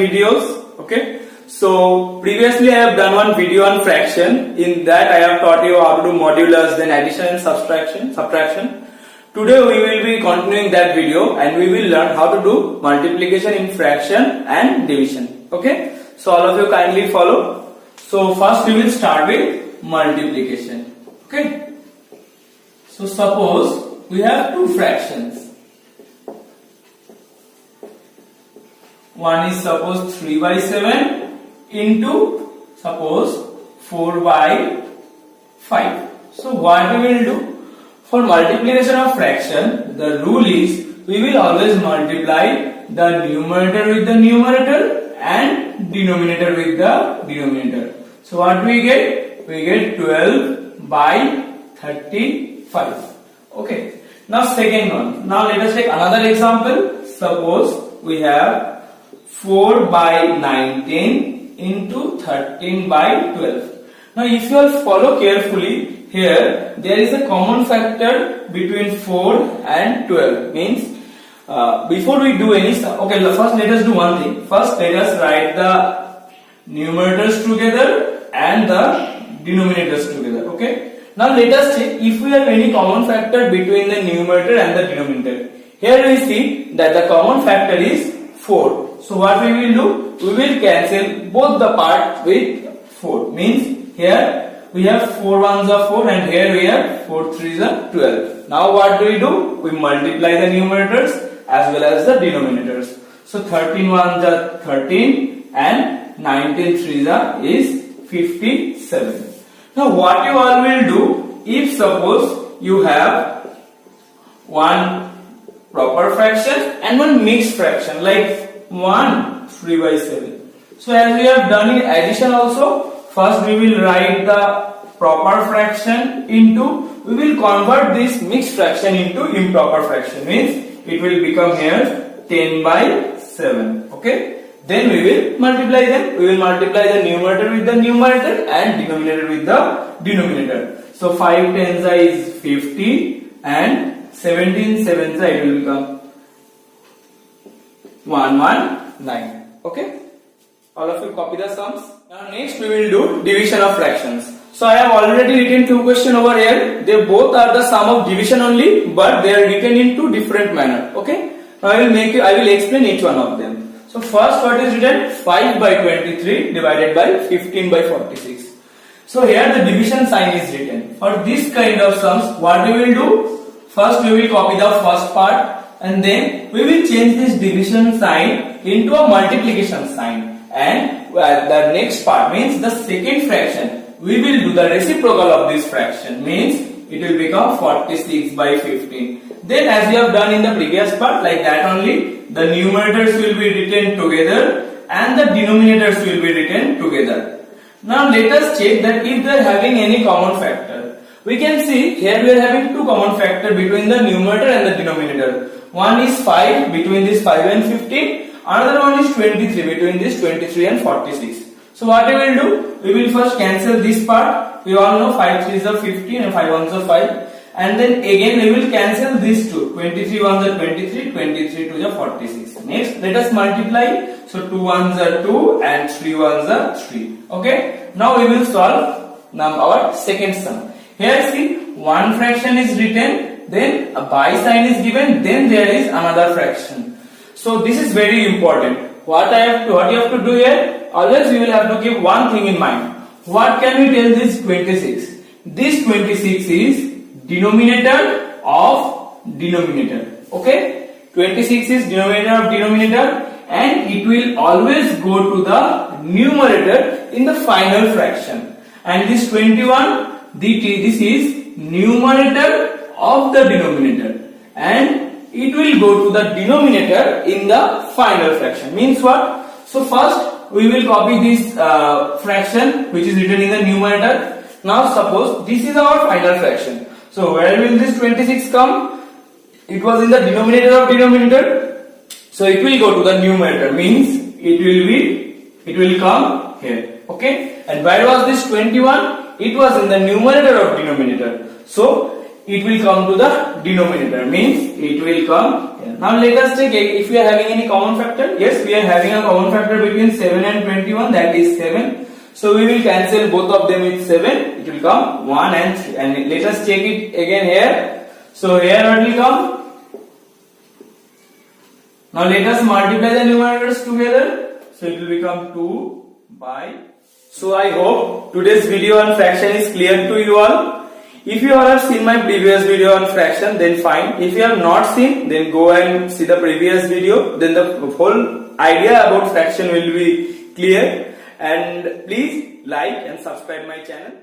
videos. Okay, so previously I have done one video on fraction. In that I have taught you how to do modulus, then addition and subtraction. Today we will be continuing that video and we will learn how to do multiplication in fraction and division. Okay, so all of you kindly follow. So first we will start with multiplication. Okay, so suppose we have two fractions. One is suppose 3 by 7 into suppose 4 by 5. So what we will do? For multiplication of fraction, the rule is we will always multiply the numerator with the numerator and denominator with the denominator. So what we get? We get 12 by 35. Okay. Now second one. Now let us take another example. Suppose we have 4 by 19 into 13 by 12. Now if you all follow carefully, here there is a common factor between 4 and 12. Means before we do any first let us do one thing. First let us write the numerators together and the denominators together. Okay. Now let us check if we have any common factor between the numerator and the denominator. Here we see that the common factor is 4. So what we will do? We will cancel both the part with 4. Means here we have 4 ones are 4 and here we have 4 threes are 12. Now what do? We multiply the numerators as well as the denominators. So 13 ones are 13 and 19 threes are is 57. Now what you all will do, if suppose you have one proper fraction and one mixed fraction like 1 3 by 7. So as we have done in addition also, first we will write the proper fraction into, we will convert this mixed fraction into improper fraction. Means it will become here 10 by 7. Okay. Then we will multiply them. We will multiply the numerator with the numerator and denominator with the denominator. So 5 tens is 50 and 17 sevens it will become 119. Okay. All of you copy the sums. Now next we will do division of fractions. So I have already written two questions over here. They both are the sum of division only, but they are written in two different manner. Okay. Now I will explain each one of them. So first what is written? 5 by 23 divided by 15 by 46. So here the division sign is written. For this kind of sums, what we will do? First we will copy the first part and then we will change this division sign into a multiplication sign. And the next part means the second fraction, we will do the reciprocal of this fraction, means it will become 46 by 15. Then as we have done in the previous part, like that only, the numerators will be written together and the denominators will be written together. Now let us check that if they are having any common factor. We can see here we are having two common factor between the numerator and the denominator. One is 5 between this 5 and 15. Another one is 23 between this 23 and 46. So what we will do? We will first cancel this part. We all know 5 3s are 15 and 5 1s are 5. And then again we will cancel these two. 23 1s are 23, 23 2s are 46. Next let us multiply. So 2 1s are 2 and 3 1s are 3. Okay. Now we will solve our second sum. Here see one fraction is written, then a by sign is given, then there is another fraction. So this is very important. What you have to do here? Always we will have to keep one thing in mind. What can we tell this 26? This 26 is denominator of denominator. Okay? 26 is denominator of denominator and it will always go to the numerator in the final fraction. And this 21, this is numerator of the denominator and it will go to the denominator in the final fraction. Means what? So first we will copy this fraction which is written in the numerator. Now suppose this is our final fraction. So where will this 26 come? It was in the denominator of denominator. So it will go to the numerator. Means it will come here. Okay. And where was this 21? It was in the numerator of denominator. So it will come to the denominator. Means it will come here. Now let us check if we are having any common factor. Yes, we are having a common factor between 7 and 21, that is 7. So we will cancel both of them with 7. It will come 1 and 3. And let us check it again here. So here what will come? Now let us multiply the numerators together. So it will become 2 by. So I hope today's video on fraction is clear to you all. If you all have seen my previous video on fraction, then fine. If you have not seen, then go and see the previous video. Then the whole idea about fraction will be clear. And please like and subscribe my channel.